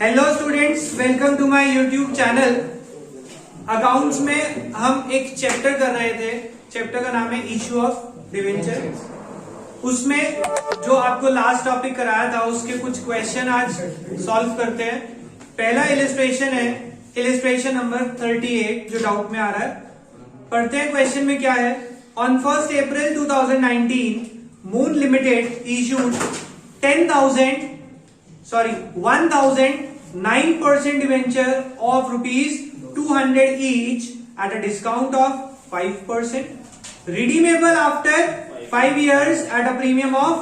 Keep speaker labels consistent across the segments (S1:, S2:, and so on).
S1: Hello students, welcome to my YouTube channel. Accounts में हम एक चैप्टर कर रहे थे। चैप्टर का नाम है इशू ऑफ डिवेंचर। उसमें जो आपको लास्ट टॉपिक कराया था उसके कुछ क्वेश्चन आज सॉल्व करते हैं। पहला इलिस्ट्रेशन है, इलिस्ट्रेशन नंबर 38 जो डाउट में आ रहा है। पढ़ते हैं क्वेश्चन में क्या है। On 1 April 2019 moon limited issued 1009% debenture of ₹200 each at a discount of 5%, redeemable after 5 years at a premium of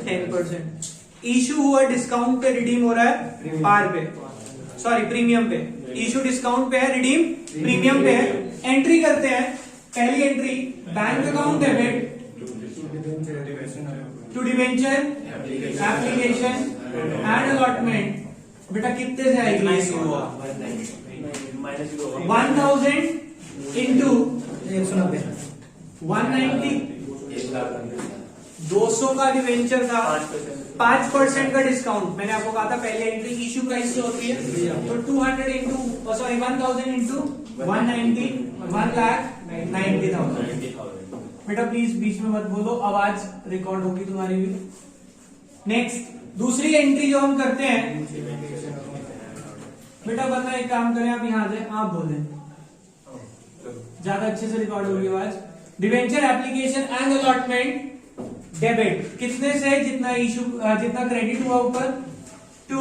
S1: 10%। Issue हुआ डिस्काउंट पे, रिडीम हो रहा है पार पे, सॉरी प्रीमियम पे। इशू डिस्काउंट पे है, रिडीम प्रीमियम पे है। एंट्री करते हैं। पहली entry, bank account debit to debenture application and allotment. बेटा कितने से आएगी? 1000 इंटू 190, 200 का डिवेंचर था, 5% का डिस्काउंट। मैंने आपको कहा था पहले एंट्री इशू प्राइस से होती है, तो 200 इंटू 1000 इंटू 190, 1,90,000। बेटा प्लीज बीच में मत बोलो, आवाज रिकॉर्ड होगी तुम्हारी भी। नेक्स्ट, दूसरी एंट्री जो हम करते हैं, बेटा वरना एक काम करें, आप यहाँ से आप बोले, ज्यादा अच्छे से रिकॉर्ड होगी आवाज। Debenture application and allotment debit कितने से, जितना इशू जितना क्रेडिट हुआ ऊपर, टू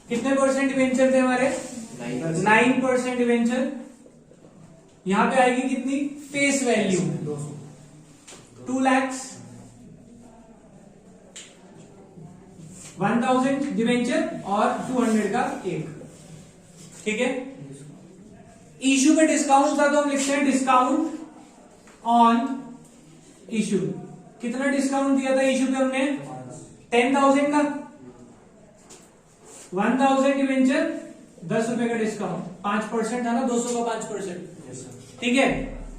S1: कितने परसेंट डिवेंचर थे हमारे? 9% डिवेंचर। यहां पे आएगी कितनी? फेस वैल्यू 2 lakhs, 1000 डिवेंचर और 200 का एक। ठीक है। इशू पे डिस्काउंट था तो हम लिखते हैं डिस्काउंट ऑन इशू। कितना डिस्काउंट दिया था इशू पे हमने? 10,000 का। 1000 डिवेंचर, 10 रुपए का डिस्काउंट, 5% था ना, 200 का 5%। ठीक है।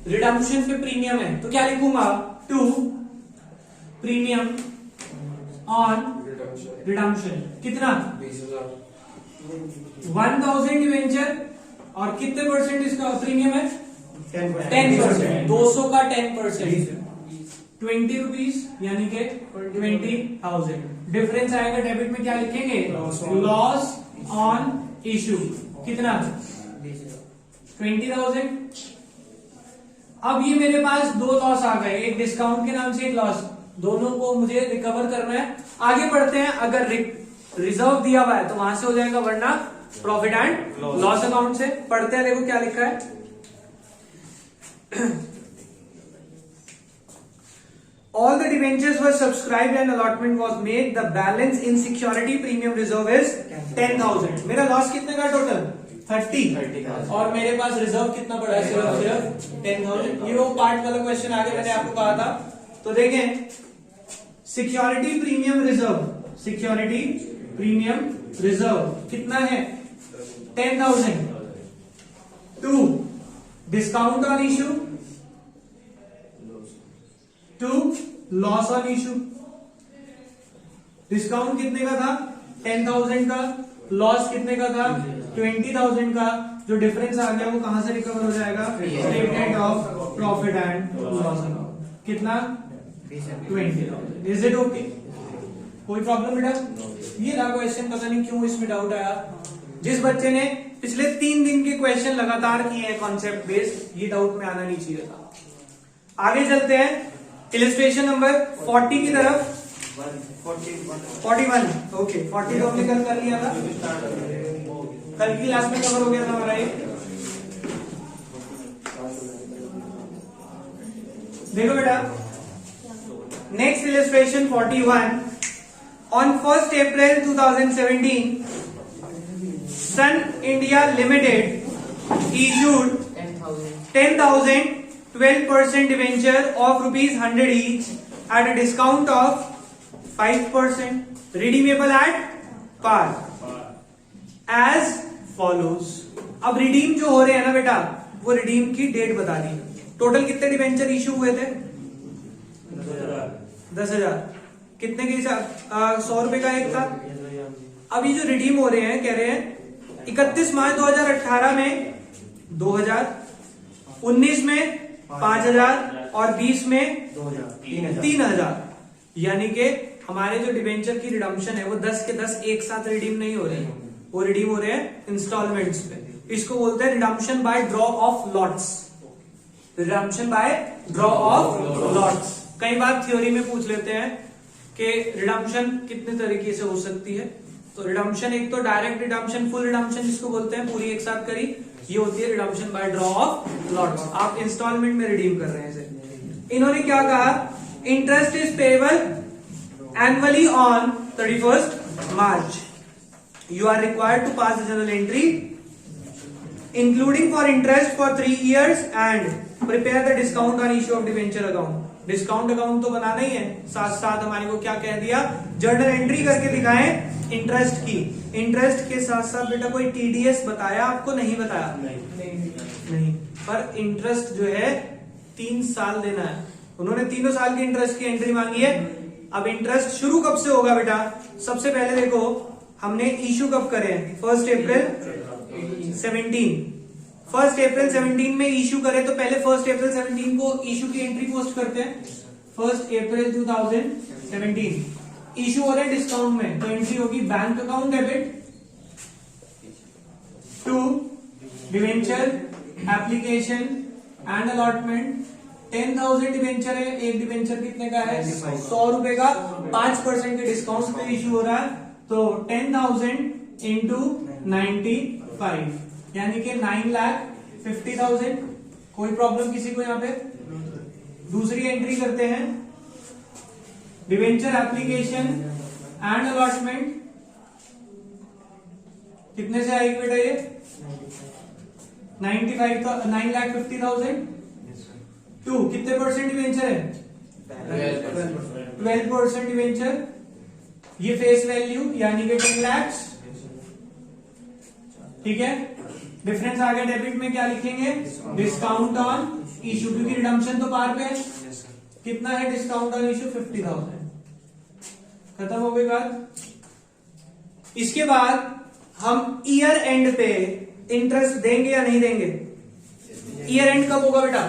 S1: रिडम्पशन पे प्रीमियम है तो क्या लिखूंगा? To premium on redemption. कितना? 1000 डिवेंचर और कितने परसेंट इसका प्रीमियम है? 10%। 200 का 10%, 20 रुपीज, यानी कि 20,000। डिफरेंस आएगा डेबिट में, क्या लिखेंगे? Loss on issue. कितना? 20,000। अब ये मेरे पास दो लॉस आ गए, एक डिस्काउंट के नाम से, एक लॉस। दोनों को मुझे रिकवर करना है। आगे बढ़ते हैं। अगर रिजर्व दिया हुआ है तो वहां से हो जाएगा, वरना प्रॉफिट एंड लॉस अकाउंट से। पढ़ते हैं, देखो क्या लिखा है। All the debentures were subscribed and allotment was made. The balance in security premium reserve is 10,000। मेरा लॉस कितने का टोटल? 30। और मेरे पास रिजर्व कितना पड़ा है? सिर्फ 10,000। ये वो पार्ट वाला क्वेश्चन आगे मैंने आपको कहा था। तो देखें, security premium reserve, security premium reserve कितना है? 10,000 to discount on issue, to loss on issue. Discount कितने का था? 10,000 का। लॉस कितने का था? 20,000 का। जो डिफरेंस आ गया वो कहां से रिकवर हो जाएगा? Statement of profit and loss account. कितना? 20,000। Is it okay? कोई प्रॉब्लम बेटा? ये रहा क्वेश्चन। पता नहीं क्यों इसमें डाउट आया। जिस बच्चे ने पिछले 3 दिन के क्वेश्चन लगातार किए हैं कॉन्सेप्ट बेस्ड, ये डाउट में आना नहीं चाहिए था। आगे चलते हैं इलिस्ट्रेशन नंबर 40 की तरफ। 41 ओके। 40 तो हमने कल कर लिया था, कल की क्लास में कवर हो गया था हमारा ये। देखो बेटा, next illustration 41। On 1 April 2017 Sun India Limited issued 10,000 12% debenture of ₹100 each at a discount of 5%, redeemable at par as follows। अब रिडीम जो हो रहे हैं ना बेटा, वो रिडीम की डेट बता दी। टोटल कितने डिवेंचर इशू हुए थे? 10,000। कितने के हिसाब? 100 रुपए का एक था, अब ये जो रिडीम हो रहे हैं, कह रहे हैं 31 मार्च 2018 में 2000, 19 में 5000 और 20 में 3000। यानी कि हमारे जो डिबेंचर की रिडम्पशन है वो 10 के 10 एक साथ रिडीम नहीं हो रहे हैं, वो रिडीम हो रहे हैं इंस्टॉलमेंट्स पे। इसको बोलते हैं redemption by draw of lots. Redemption by draw of lots. कई बार थ्योरी में पूछ लेते हैं कि रिडम्पशन कितने तरीके से हो सकती है। तो रिडम्पशन, एक तो डायरेक्ट रिडम्पशन, फुल रिडम्पशन जिसको बोलते हैं, पूरी एक साथ करी, ये होती है redemption by draw of lots. आप इंस्टॉलमेंट में रिडीम कर रहे हैं इसे। इन्होंने क्या कहा, interest is payable annually on 31st March. You are required to pass the journal entry including for interest for 3 years and prepare the discount on issue of debenture account. Discount account तो बनाना ही है, साथ साथ हमारे को क्या कह दिया, journal entry करके दिखाएं इंटरेस्ट की। इंटरेस्ट के साथ साथ बेटा कोई टीडीएस बताया आपको? नहीं बताया, नहीं। पर इंटरेस्ट जो है 3 साल देना है। उन्होंने 3 साल की इंटरेस्ट की एंट्री मांगी है। अब इंटरेस्ट शुरू कब से होगा बेटा? सबसे पहले देखो हमने इशू कब करे हैं, 1 अप्रैल 17। 1 अप्रैल 17 में इशू करे तो पहले 1 अप्रैल 17 को इशू की एंट्री पोस्ट करते हैं। 1 अप्रैल 2017 इशू हो रहा है डिस्काउंट में, तो एंट्री होगी bank account debit to debenture application and allotment. 10,000 debenture है, एक डिवेंचर कितने का है? 100 रुपए का। 5% के डिस्काउंट पे इशू हो रहा है, तो 10,000 इंटू 95 यानी कि 9,50,000। कोई प्रॉब्लम किसी को यहाँ पे? दूसरी एंट्री करते हैं, डिवेंचर एप्लीकेशन एंड अलॉटमेंट। कितने से आएगी बेटा ये? 9,50,000 टू कितने परसेंट डिवेंचर है? 12% डिवेंचर। ये फेस वैल्यू यानी कि 10 लाख। ठीक है, डिफरेंस आ गया। डेबिट में क्या लिखेंगे? डिस्काउंट ऑन इशू, क्योंकि रिडम्पशन तो पार पे है। कितना है डिस्काउंट ऑन इशू? 50,000। खत्म हो गई बात। इसके बाद हम ईयर एंड पे इंटरेस्ट देंगे या नहीं देंगे? ईयर एंड कब होगा बेटा?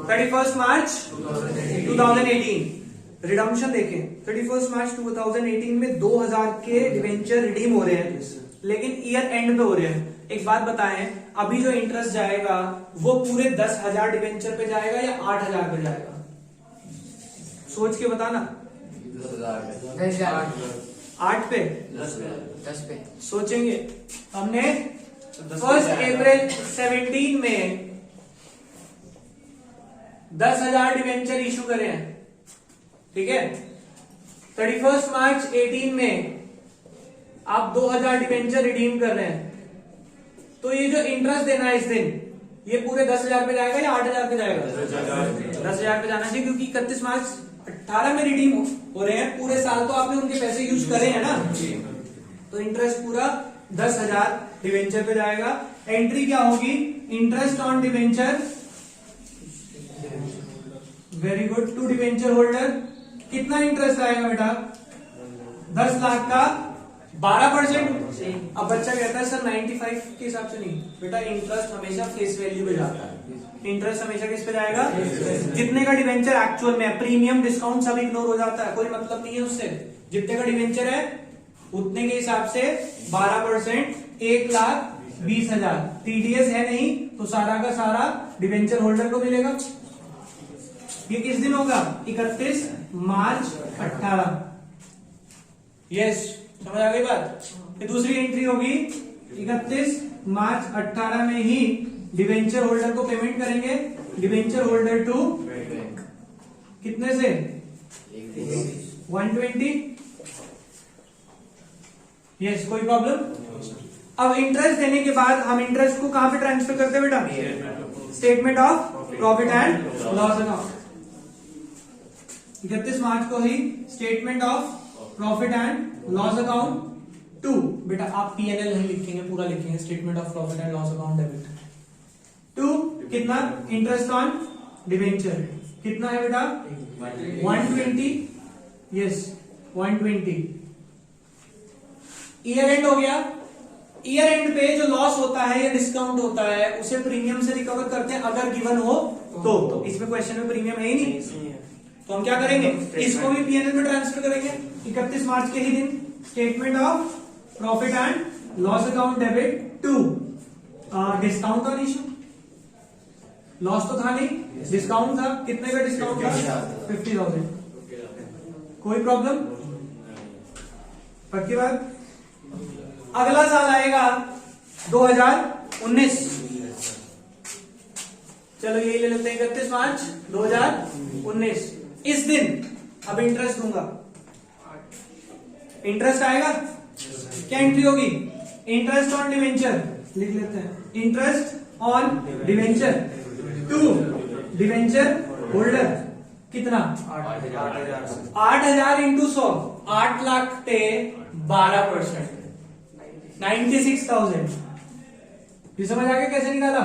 S1: 31 मार्च 2018। रिडम्पशन देखें, 31 मार्च 2018 में 2000 के डिवेंचर रिडीम हो रहे हैं, लेकिन ईयर एंड पे हो रहे हैं। एक बात बताएं, अभी जो इंटरेस्ट जाएगा वो पूरे 10,000 डिवेंचर पे जाएगा या 8,000 पे जाएगा? सोच के बताना। 8 पे, 10 पे सोचेंगे। हमने 1 अप्रैल 17 में 10,000 डिवेंचर इशू करे हैं, ठीक है। 31 मार्च 18 में आप 2,000 डिवेंचर रिडीम कर रहे हैं, तो ये जो इंटरेस्ट देना है इस दिन, ये पूरे 10,000 पे जाएगा या 8,000 पे जाएगा? 10,000 पे जाना चाहिए, क्योंकि 31 मार्च 18 में रिडीम हो रहे हैं। पूरे साल तो आपने उनके पैसे यूज करे हैं ना, तो इंटरेस्ट पूरा 10,000 डिवेंचर पे जाएगा। एंट्री क्या होगी? Interest on debenture, very good, to debenture holder. कितना इंटरेस्ट आएगा बेटा? 10 लाख का 12%। अब बच्चा कहता है सर 95 के हिसाब से नहीं बेटा, इंटरेस्ट हमेशा फेस वैल्यू पे जाता है। इंटरेस्ट हमेशा किस पे जाएगा? जितने का डिवेंचर एक्चुअल में, प्रीमियम डिस्काउंट सब इग्नोर हो जाता है, कोई मतलब नहीं है उससे। जितने का डिवेंचर है उतने के हिसाब से 12%, 1,20,000। टीडीएस है नहीं तो सारा का सारा डिवेंचर होल्डर को मिलेगा। ये किस दिन होगा? 31 मार्च 18। यस, समझ आ गई बात। ये दूसरी एंट्री होगी 31 मार्च 18 में ही डिवेंचर होल्डर को पेमेंट करेंगे। डिवेंचर होल्डर टू कितने से? 120। यस, कोई प्रॉब्लम? अब इंटरेस्ट देने के बाद हम इंटरेस्ट को कहां पे ट्रांसफर करते हैं बेटा? Statement of profit and loss account. 31 March को ही statement of profit and loss account to, बेटा आप पीएनएल नहीं लिखेंगे, पूरा लिखेंगे statement of profit and loss account debit to. कितना? इंटरेस्ट ऑन डिवेंचर कितना है बेटा? 120। यस, 120। ईयर एंड हो गया। ईयर एंड पे जो लॉस होता है या डिस्काउंट होता है उसे प्रीमियम से रिकवर करते हैं अगर गिवन हो तो इसमें क्वेश्चन में प्रीमियम है ही नहीं, तो हम क्या करेंगे, इसको भी पीएनएल में ट्रांसफर करेंगे। 31 मार्च के ही दिन statement of profit and loss account debit to discount on issue. Loss तो था नहीं, डिस्काउंट था। कितने का डिस्काउंट था? 50,000। कोई प्रॉब्लम? पक्की बात। अगला साल आएगा 2019। चलो यही ले लेते हैं 31 मार्च 2019। इस दिन अब इंटरेस्ट दूंगा, इंटरेस्ट आएगा। क्या एंट्री होगी? इंटरेस्ट ऑन डिवेंचर लिख लेते हैं। Interest on debenture to debenture holder कितना? 8,000 इंटू 100, 8 लाख पे 12%, 96,000। ये समझ आ गया कैसे निकाला?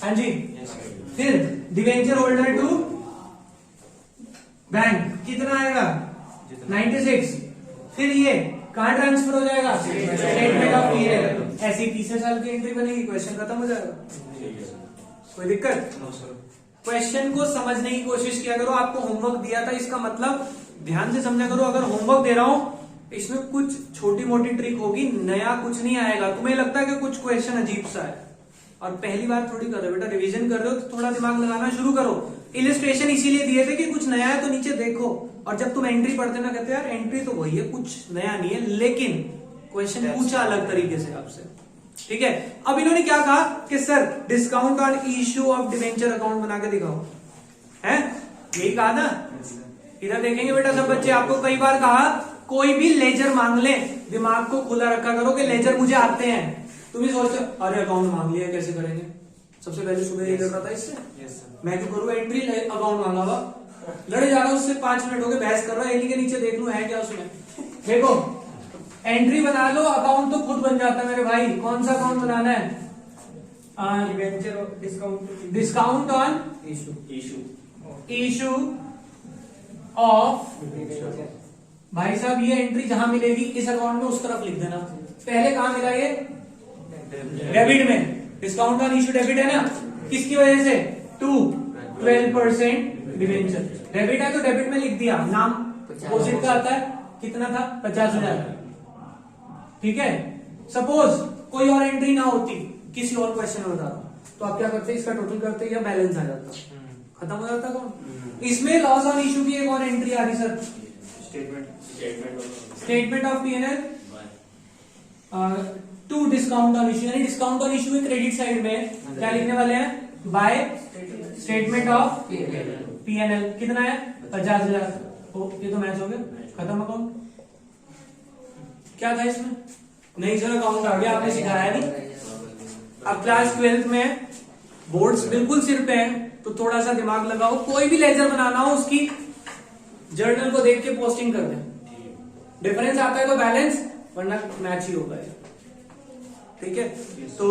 S1: हाँ जी। फिर डिवेंचर होल्डर टू बैंक कितना आएगा? 96। फिर ये कहां ट्रांसफर हो जाएगा? Statement of PNL. ऐसी तीसरे साल की एंट्री बनेगी, क्वेश्चन खत्म हो जाएगा। कोई दिक्कत? क्वेश्चन को समझने की कोशिश किया करो। आपको होमवर्क दिया था, इसका मतलब ध्यान से समझा करो। अगर होमवर्क दे रहा हूं इसमें कुछ छोटी मोटी ट्रिक होगी, नया कुछ नहीं आएगा। तुम्हें लगता है कि कुछ क्वेश्चन अजीब सा है और पहली बार थोड़ी कर रहे हो बेटा, रिवीजन कर रहे हो तो थोड़ा दिमाग लगाना शुरू करो। इलिस्ट्रेशन इसीलिए दिए थे कि कुछ नया है तो नीचे देखो, और जब तुम एंट्री पढ़ते ना कहते यार एंट्री तो वही है, कुछ नया नहीं है, लेकिन क्वेश्चन पूछा अलग तरीके से आपसे। ठीक है। अब इन्होंने क्या कहा कि sir discount on issue of debenture account बना के दिखाओ, है यही कहा ना। इधर देखेंगे बेटा सब बच्चे, आपको कई बार कहा कोई भी लेजर मांग ले, दिमाग को खुला रखा करो कि लेजर मुझे आते हैं। तुम ही सोचते अरे अकाउंट मांग लिया कैसे करेंगे। सबसे पहले सुबह ये करता था इससे, मैं क्यों करूँ, एंट्री अकाउंट मांगा हुआ, लड़े जा रहा हूं उससे 5 मिनट हो गए, बहस कर रहा है, के नीचे देख लूं है क्या उसमें। देखो एंट्री बना लो, अकाउंट तो खुद बन जाता है मेरे भाई। कौन सा अकाउंट बनाना है? Discount on issue of. भाई साहब ये एंट्री जहां मिलेगी इस अकाउंट में उस तरफ लिख देना। पहले कहां मिला ये? डेबिट में। डिस्काउंट ऑन इशू डेबिट है ना, किसकी वजह से? To 12% debenture. डेबिट है तो डेबिट में लिख दिया, नाम डिपॉजिट का आता है, कितना था? 50,000। ठीक है। सपोज कोई और एंट्री ना होती, किसी और क्वेश्चन में बता रहा हूं, तो आप क्या करते? इसका टोटल करते या बैलेंस आ जाता, खत्म हो जाता कौन। इसमें लॉस ऑन इशू की एक और एंट्री आ रही sir, statement of PNL to discount on issue, यानी डिस्काउंट ऑन इशू की क्रेडिट साइड में क्या लिखने वाले हैं? By statement of PNL. कितना है? 50,000। ये तो मैच हो गया, खत्म अकाउंट। क्या था इसमें? नहीं सर अकाउंट आ गया, आपने सिखाया नहीं। अब क्लास 12th में बोर्ड्स बिल्कुल सिर पे हैं, तो थोड़ा सा दिमाग लगाओ। कोई भी लेजर बनाना हो उसकी जर्नल को देख के पोस्टिंग कर दें, डिफरेंस आता है तो बैलेंस, वरना मैच ही होगा। ठीक है। तो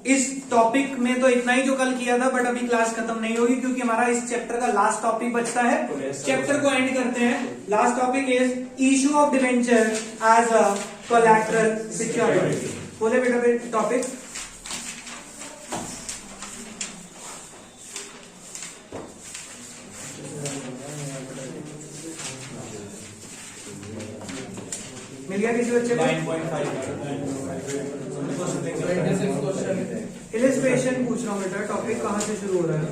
S1: इस टॉपिक में तो इतना ही जो कल किया था, बट अभी क्लास खत्म नहीं होगी क्योंकि हमारा इस चैप्टर का लास्ट टॉपिक बचता है। चैप्टर को एंड करते हैं। Last topic is issue of debenture as a collateral security. बोले बेटा टॉपिक। मिल गया किसी बच्चे को? इलिस्ट्रेशन पूछ रहा हूँ बेटा, टॉपिक कहाँ से शुरू हो रहा है?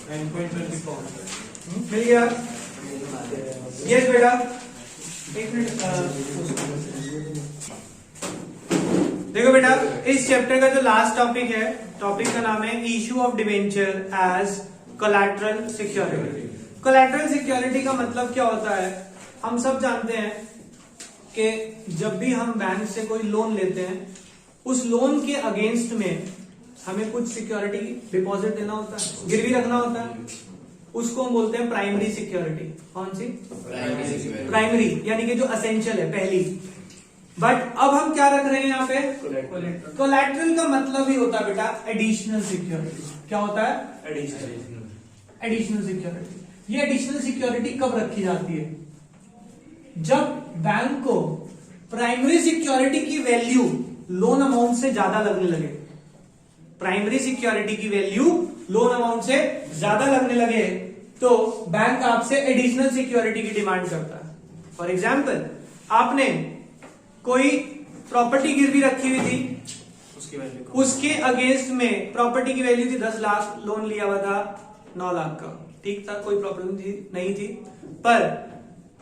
S1: 9.24 मिल गया? यस बेटा, एक मिनट। देखो बेटा, इस चैप्टर का जो लास्ट टॉपिक है, टॉपिक का नाम है issue of debenture as collateral security. Collateral security का मतलब क्या होता है? हम सब जानते हैं कि जब भी हम बैंक से कोई लोन लेते हैं, उस लोन के अगेंस्ट में हमें कुछ सिक्योरिटी डिपॉजिट देना होता है, गिरवी रखना होता है। उसको हम बोलते हैं प्राइमरी सिक्योरिटी। कौन सी? प्राइमरी, यानी कि जो असेंशियल है, पहली। बट अब हम क्या रख रहे हैं यहाँ पे? कोलैटरल का मतलब ही होता है बेटा एडिशनल सिक्योरिटी। क्या होता है? Additional security. ये एडिशनल सिक्योरिटी कब रखी जाती है? जब बैंक को प्राइमरी सिक्योरिटी की वैल्यू लोन अमाउंट से ज्यादा लगने लगे, प्राइमरी सिक्योरिटी की वैल्यू लोन अमाउंट से ज्यादा लगने लगे, तो बैंक आपसे एडिशनल सिक्योरिटी की डिमांड करता है। फॉर एग्जाम्पल, आपने कोई प्रॉपर्टी गिरवी रखी हुई थी, उसके अगेंस्ट में प्रॉपर्टी की वैल्यू थी 10 लाख, लोन लिया हुआ था 9 लाख का, ठीक था, कोई प्रॉब्लम नहीं थी। पर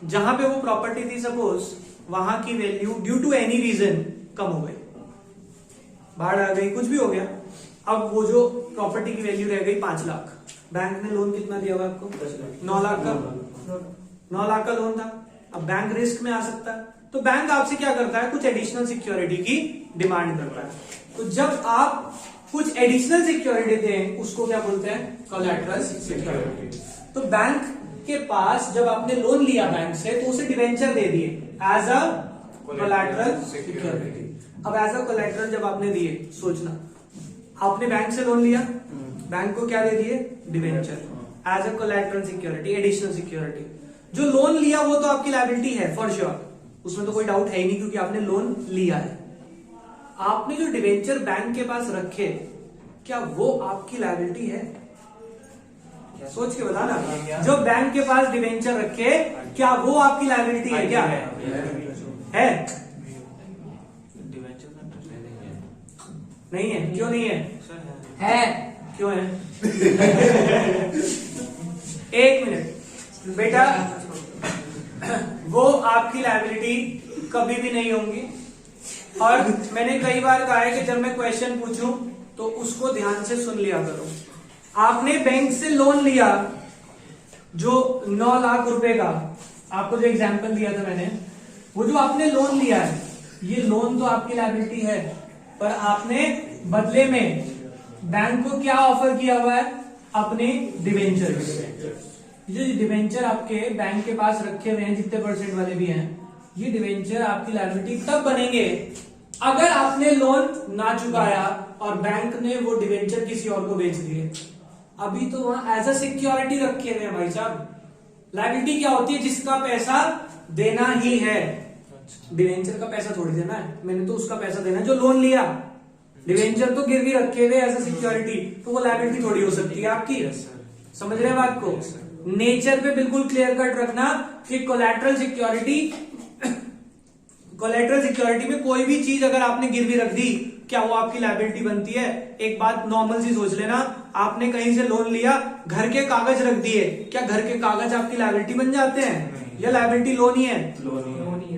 S1: जहां पे वो प्रॉपर्टी थी, सपोज वहां की value due to any reason कम हो गई, बाढ़ आ गई, कुछ भी हो गया, अब वो जो प्रॉपर्टी की वैल्यू रह गई 5 लाख, बैंक ने लोन कितना दिया हुआ आपको? 9 लाख का, 9 लाख का लोन था। अब बैंक रिस्क में आ सकता है, तो बैंक आपसे क्या करता है? कुछ एडिशनल सिक्योरिटी की डिमांड करता है। तो जब आप कुछ एडिशनल सिक्योरिटी दें, उसको क्या बोलते हैं? Collateral security. तो बैंक के पास जब आपने लोन लिया बैंक से, तो उसे डिवेंचर दे दिए एज अ कोलैटरल सिक्योरिटी। अब एज अ कोलैटरल जब आपने दिए, सोचना, आपने बैंक से लोन लिया, बैंक को क्या दे दिए? Debenture as a collateral security, additional security. जो लोन लिया वो तो आपकी लायबिलिटी है फॉर श्योर, उसमें तो कोई डाउट है ही नहीं, क्योंकि आपने लोन लिया है। आपने जो डिवेंचर बैंक के पास रखे, क्या वो आपकी लायबिलिटी है? सोच के बताना, जो बैंक के पास डिवेंचर रखे, क्या वो आपकी लायबिलिटी है? क्या है? नहीं है? क्यों नहीं है? है, क्यों है? एक मिनट बेटा, वो आपकी लायबिलिटी कभी भी नहीं होंगी। और मैंने कई बार कहा है कि जब मैं क्वेश्चन पूछूं तो उसको ध्यान से सुन लिया करो। आपने बैंक से लोन लिया जो 9 लाख रुपए का, आपको जो एग्जांपल दिया था मैंने, वो जो आपने लोन लिया है, ये लोन तो आपकी लायबिलिटी है, पर आपने बदले में बैंक को क्या ऑफर किया हुआ है? अपने डिवेंचर। ये डिवेंचर आपके बैंक के पास रखे हुए हैं, जितने परसेंट वाले भी हैं, ये डिवेंचर आपकी लायबिलिटी तब बनेंगे अगर आपने लोन ना चुकाया और बैंक ने वो डिवेंचर किसी और को बेच दिए। अभी तो वहां एज अ सिक्योरिटी रखे हुए हैं भाई साहब। लायबिलिटी क्या होती है? जिसका पैसा देना ही है। डिवेंचर का पैसा थोड़ी देना है, मैंने तो उसका पैसा देना है जो लोन लिया। डिवेंचर तो गिरवी रखे हुए एज अ सिक्योरिटी, तो वो लायबिलिटी थोड़ी हो सकती है आपकी। समझ रहे हैं बात को? नेचर पे बिल्कुल क्लियर कट रखना कि कोलैटरल सिक्योरिटी में कोई भी चीज अगर आपने गिरवी रख दी, क्या वो आपकी लायबिलिटी बनती है? एक बात नॉर्मल सी सोच लेना, आपने कहीं से लोन लिया, घर के कागज रख दिए, क्या घर के कागज आपकी लायबिलिटी बन जाते हैं? या लायबिलिटी लोन ही है?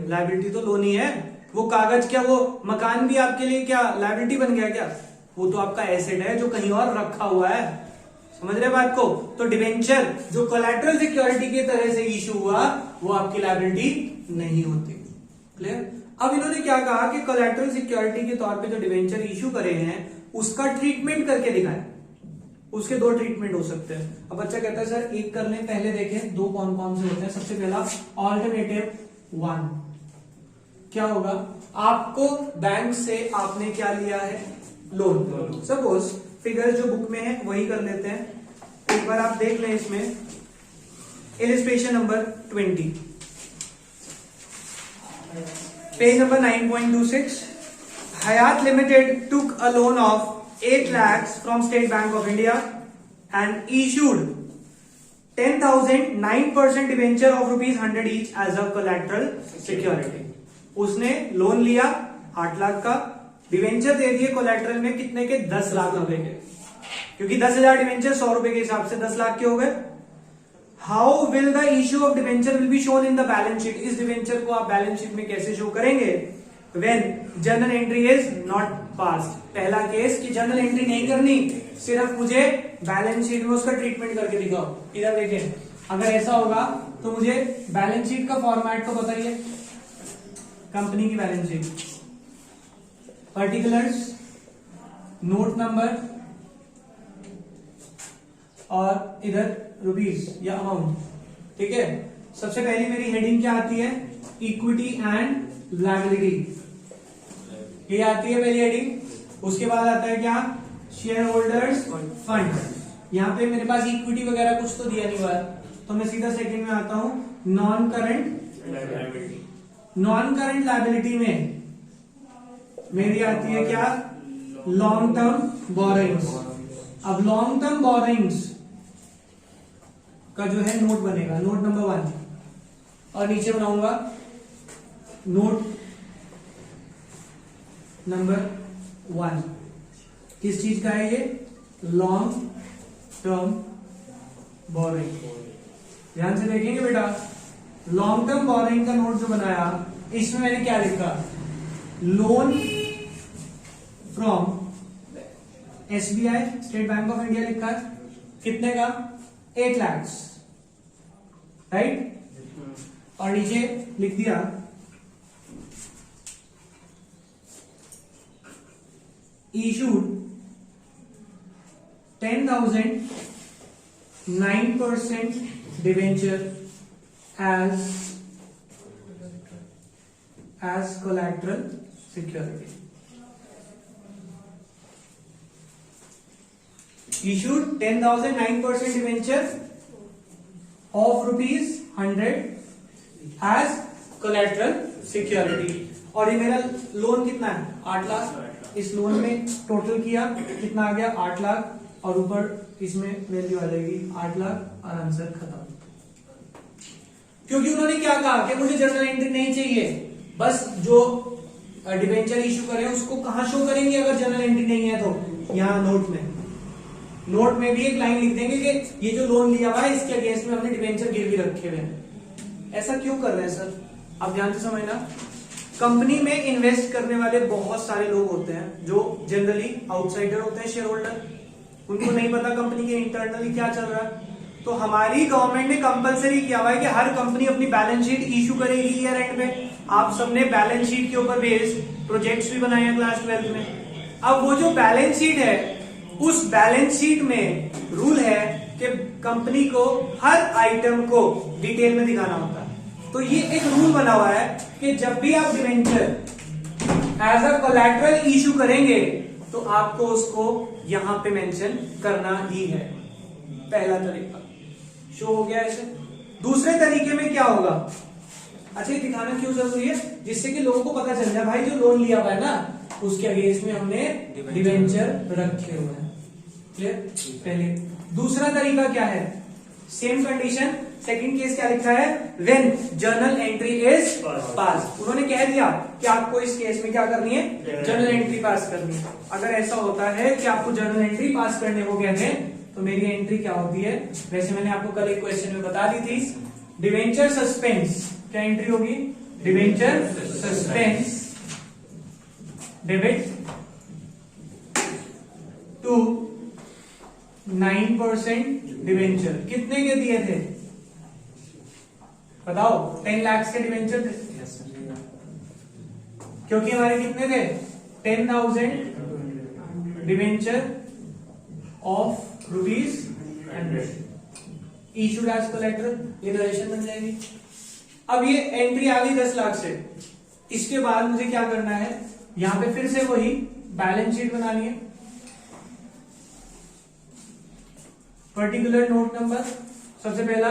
S1: लायबिलिटी तो लोन ही है। वो कागज क्या, वो मकान भी आपके लिए क्या लायबिलिटी बन गया क्या? वो तो आपका एसेट है जो कहीं और रखा हुआ है। समझ रहे बात को? तो डिवेंचर जो कोलैटरल सिक्योरिटी की तरह से इशू हुआ, वो आपकी लायबिलिटी नहीं होती। क्लियर? अब इन्होंने क्या कहा कि कोलैटरल सिक्योरिटी के तौर पे जो डिवेंचर इशू करे हैं, उसका ट्रीटमेंट करके दिखाएं। उसके 2 ट्रीटमेंट हो सकते हैं। अब बच्चा कहता है सर एक कर लें, पहले देखें 2 कौन कौन से होते हैं। सबसे पहला ऑल्टरनेटिव 1, क्या होगा? आपको बैंक से आपने क्या लिया है? लोन। सपोज फिगर जो बुक में है वही कर लेते हैं, एक बार आप देख लें इसमें। Illustration number 20, page number 9.26। Hyatt Limited took a loan of 8 lakhs from State Bank of India and issued 10,000 9% debenture of ₹100 each as a collateral security। उसने लोन लिया 8 लाख का, डिवेंचर दे दिए कोलैटरल में कितने के? 10 लाख रुपए के, क्योंकि 10,000 डिवेंचर 100 रुपए के हिसाब से 10 लाख के हो गए। How will the issue of debenture will be shown in the balance sheet? इस डिवेंचर को आप बैलेंस शीट में कैसे शो करेंगे? When journal entry is not passed. पहला केस कि जर्नल एंट्री नहीं करनी, सिर्फ मुझे बैलेंस शीट में उसका ट्रीटमेंट करके दिखाओ। इधर देखिए, अगर ऐसा होगा तो मुझे बैलेंस शीट का फॉर्मेट तो बताइए। कंपनी की balance sheet, particulars, note number, और इधर रुपीस या अमाउंट। ठीक है, सबसे पहली मेरी हेडिंग क्या आती है? इक्विटी एंड लायबिलिटी, ये आती है पहली हेडिंग। उसके बाद आता है क्या? Share holders fund. यहाँ पे मेरे पास इक्विटी वगैरह कुछ तो दिया नहीं हुआ है, तो मैं सीधा सेकंड में आता हूं, non current liability. Non current liability में मेरी आती है क्या, लॉन्ग टर्म बोरिंग्स। अब लॉन्ग टर्म बोरिंग्स का जो है नोट बनेगा, नोट नंबर 1, और नीचे बनाऊंगा नोट नंबर 1। किस चीज का है ये, लॉन्ग टर्म बोरिंग। ध्यान से देखेंगे बेटा, लॉन्ग टर्म बोरिंग का नोट जो बनाया, इसमें मैंने क्या लिखा, loan from SBI, state bank of India लिखा है, कितने का, 8 लाख, राइट। और नीचे लिख दिया issued 10,000 9% debenture as collateral security. Issued 10,000 9% debenture of ₹100 as collateral security. और ये मेरा लोन कितना है, 8 लाख। इस लोन में टोटल किया कितना आ गया, 8 लाख, और ऊपर इसमें वैल्यू आ जाएगी 8 लाख, और आंसर खत्म। क्योंकि उन्होंने क्या कहा कि मुझे जर्नल एंट्री नहीं चाहिए, बस जो डिबेंचर इशू करें उसको कहां शो करेंगे अगर जर्नल एंट्री नहीं है तो, यहां नोट में भी एक लाइन लिख देंगे कि ये जो लोन लिया हुआ है इसके अगेंस्ट में हमने डिबेंचर गिरवी रखे हुए हैं। ऐसा क्यों कर रहे हैं सर, आप ध्यान से समझना। कंपनी में इन्वेस्ट करने वाले बहुत सारे लोग होते हैं जो जनरली आउटसाइडर होते हैं, शेयर होल्डर, उनको नहीं पता कंपनी के इंटरनली क्या चल रहा है। तो हमारी गवर्नमेंट ने कंपलसरी किया हुआ है कि हर कंपनी अपनी बैलेंस शीट इशू करेगी ईयर एंड में। आप सबने बैलेंस शीट के ऊपर बेस्ड प्रोजेक्ट्स भी बनाए हैं क्लास 12 में। अब वो जो बैलेंस शीट है, उस बैलेंस शीट में रूल है कि कंपनी को हर आइटम को डिटेल में दिखाना होता है। तो ये एक रूल बना हुआ है कि जब भी आप debenture as a collateral issue करेंगे तो आपको उसको यहां पे मेंशन करना ही है। पहला तरीका शो हो गया ऐसे। दूसरे तरीके में क्या होगा, अच्छा ये दिखाना क्यों जरूरी है, जिससे कि लोगों को पता चल जाए भाई जो लोन लिया हुआ है ना उसके अगेंस्ट में हमने डिवेंचर रखे हुए हैं। क्लियर, पहले। दूसरा तरीका क्या है, सेम कंडीशन, सेकंड केस क्या लिखा है, when journal entry is pass. उन्होंने कह दिया कि आपको इस केस में क्या करनी है, जर्नल एंट्री पास करनी है। अगर ऐसा होता है कि आपको जर्नल एंट्री पास करने को कहते हैं तो मेरी एंट्री क्या होती है, वैसे मैंने आपको कल एक क्वेश्चन में बता दी थी, डिवेंचर सस्पेंस, क्या एंट्री होगी, debenture suspense debit to 9% debenture. कितने के दिए थे बताओ, 10 लाख के डिवेंचर थे, क्योंकि हमारे कितने थे, 10,000 debenture of ₹100 issued as collateral, ये रिलेशन बन जाएगी। अब ये एंट्री आ गई 10 लाख से, इसके बाद मुझे क्या करना है, यहां पे फिर से वही बैलेंस शीट बनानी है। पर्टिकुलर नोट नंबर, सबसे पहला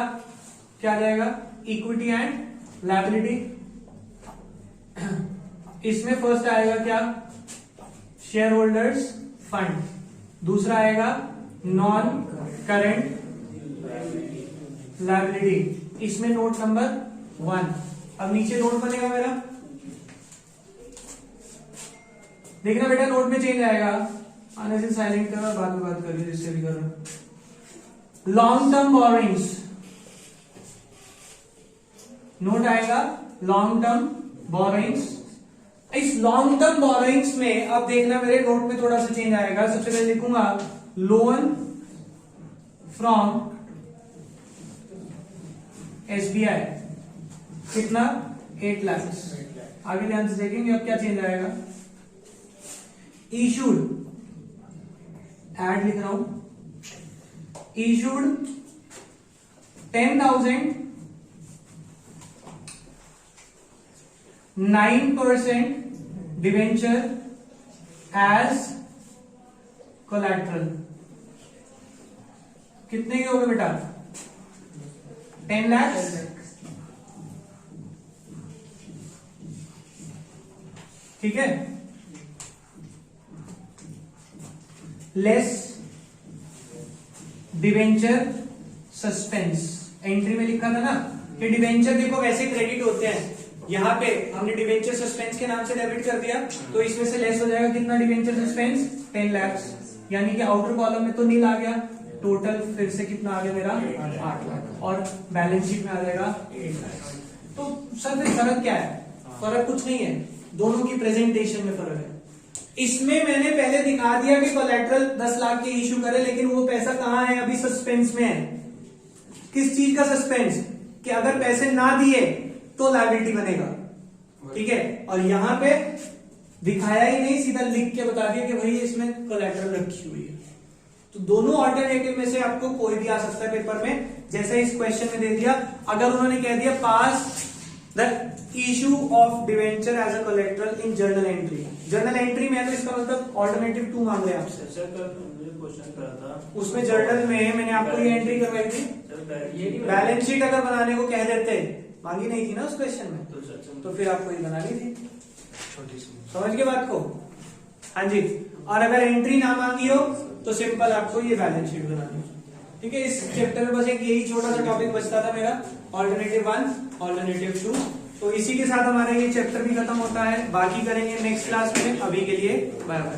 S1: क्या आ जाएगा, इक्विटी एंड लायबिलिटी। इसमें फर्स्ट आएगा क्या, शेयर होल्डर्स फंड, दूसरा आएगा नॉन करंट लायबिलिटी, इसमें नोट नंबर 1। अब नीचे नोट बनेगा मेरा, देखना बेटा नोट में चेंज आएगा, आने से साइलेंट करो, बाद में बात करिए जिससे भी करो। लॉन्ग टर्म बोरिंग्स, नोट आएगा लॉन्ग टर्म बोरिंग्स। इस लॉन्ग टर्म बोरिंग्स में अब देखना मेरे नोट में थोड़ा सा चेंज आएगा। सबसे पहले लिखूंगा लोन फ्रॉम एसबीआई, कितना, 8 लाख। आगे ध्यान से देखेंगे अब क्या चेंज आएगा, इशूड, ऐड लिख रहा हूं, इशूड 10,000 9% डिवेंचर एज कोलैटरल। कितने के हो गए बेटा, 10 लाख। ठीक है, लेस डिवेंचर सस्पेंस। एंट्री में लिखा था ना कि डिवेंचर देखो वैसे क्रेडिट होते हैं, यहाँ पे हमने डिवेंचर सस्पेंस के नाम से डेबिट कर दिया, तो इसमें से लेस हो जाएगा कितना डिवेंचर सस्पेंस 10 लाख, यानी कि आउटर कॉलम में तो नील आ गया, टोटल फिर से कितना आ गया मेरा 8 लाख, और बैलेंस शीट में आ जाएगा 8 लाख। तो सर फिर फर्क क्या है? फर्क कुछ नहीं है, दोनों की प्रेजेंटेशन में फर्क है। इसमें मैंने पहले दिखा दिया कि कोलैटरल 10 लाख के इश्यू करे, लेकिन वो पैसा कहां है? अभी सस्पेंस में है। किस चीज का सस्पेंस? कि अगर पैसे ना दिए तो लायबिलिटी बनेगा, ठीक है। और यहां पे दिखाया ही नहीं, सीधा लिख के बता दिया कि भाई इसमें कोलैटरल रखी हुई है। तो दोनों ऑल्टरनेटिव में से आपको कोई भी आ सकता है पेपर में, जैसे इस क्वेश्चन में दे दिया। अगर उन्होंने कह दिया pass the issue of debenture as a collateral in journal entry, journal entry में है, तो इसका मतलब ऑल्टरनेटिव 2 मांग रहे हैं आपसे।
S2: क्वेश्चन करा था
S1: उसमें जर्नल में मैंने आपको ये एंट्री करवाई थी, बैलेंस शीट अगर बनाने को कह देते, मांगी नहीं थी ना उस क्वेश्चन में, तो फिर आपको ये बना ली थी। समझ के बात को? हाँ जी। और अगर एंट्री ना मांगी हो तो सिंपल आपको ये बैलेंस शीट बनानी है, ठीक है। इस चैप्टर में बस एक यही छोटा सा टॉपिक बचता था मेरा, ऑल्टरनेटिव 1, ऑल्टरनेटिव 2। तो इसी के साथ हमारा ये चैप्टर भी खत्म होता है, बाकी करेंगे नेक्स्ट क्लास में। अभी के लिए बाय बाय।